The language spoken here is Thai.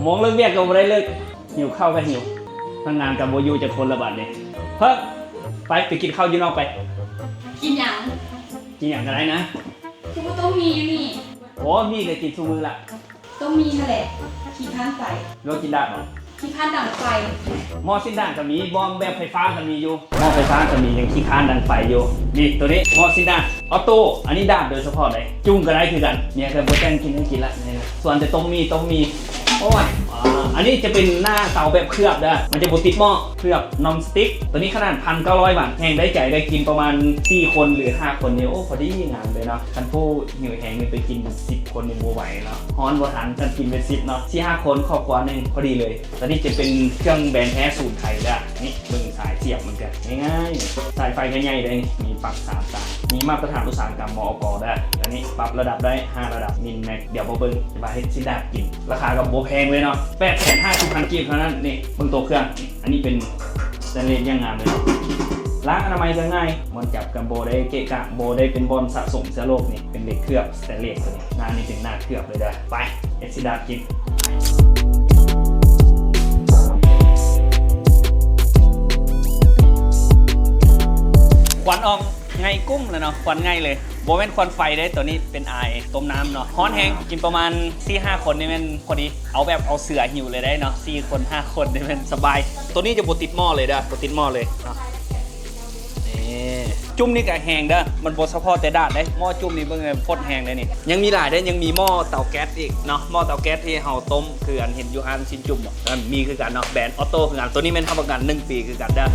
มองเลิกเรียกก็ไม่ได้เลิกหิวข้าวก็หิวทำงานกับโบยูจะคนละบาทเนี่ยเพิ่มไปกินข้าวยูนอกไปกินอย่างกันไรนะคือว่าต้องมีอยู่นี่โอ้มีก็กินทุกมื้อละต้องมีนั่นแหละขี้ข้านไฟเรากินได้หรอขี้ข้านดังไฟหม้อสิ้นด่างก็มีบอมแบบไฟฟ้าก็มีอยู่หม้อไฟฟ้าก็มียังขี้ข้านดังไฟอยู่นี่ตัวนี้หม้อสิ้นด่างออโต้อันนี้ด่างโดยเฉพาะเลยจุ้งก็ได้คือกันเนี่ยก็โบแจ้งกินให้กินละส่วนจะต้มมีโอ้ยอันนี้จะเป็นหน้าเตาแบบเคลือบได้มันจะบุติดหม้อเคลือบนอนสติ๊กตัวนี้ขนาด1,900 บาทแห้งได้ใจได้กินประมาณ4 คนหรือ5 คนเนี่ยโอ้พอดีงามเลยเนาะคันผู้หิวแห้งไปกิน10 คนยังโบไหวเนาะฮ้อนบ่ทันกันกินเป็น10เนาะ4-5 คนครอบครัวนึงพอดีเลยตัวนี้จะเป็นเครื่องแบรนด์แท้สูตรไทยได้นี่เบิ่งสายเสียบมันกันง่ายๆสายไฟก็ใหญ่ได้มีปลั๊ก3 สายมีมาตรฐานอุตสาหกรรมมอก.ได้อันนี้ปรับระดับได้5 ระดับมินแม็กเดี๋ยวมาเบิ่งจะมาให้ซิดากินราคากับโบแพงเลยเนาะ850,000 กีบเท่านั้นนี่เบิ่งตัวเครื่องอันนี้เป็นสแตนเลสยังงามเลยล้างอนามัยก็ง่ายมันจับกับโบได้เกะกะโบได้เป็นบอลสะสมเชื้อโรคนี่เป็นเหล็กเคลือบสแตนเลสตัวนี้หน้านี้เป็นหน้าเคลือบเลยได้ไปเอซิดากินควันออกไงกุ้มเลยเนาะควันง่ายเลยโบเป็นควันไฟได้ตัวนี้เป็นไอต้มน้ำเนาะฮ้อนแห้งกินประมาณ 4-5 คนนี่มันพอดีเอาแบบเอาเสือหิวเลยได้เนาะ4 คน 5 คนนี่มันสบายตัวนี้จะบดติดหม้อเลยเด้อบดติดหม้อเลยนี่จุ่มนี่ก็แห้งเด้อมันบดเฉพาะแต่ด้านได้หม้อจุ่มนี่เบิ่งพดแห้งเลยนี่ยังมีหลายได้ยังมีหม้อเตาแก๊สอีกเนาะหม้อเตาแก๊สที่เฮาต้มคืออันเห็นอยู่อันชิ้นจุ่มมีคือกันเนาะแบรนด์ออโต้คือกันตัวนี้มันทำประกัน1 ปีคือกันเด้อ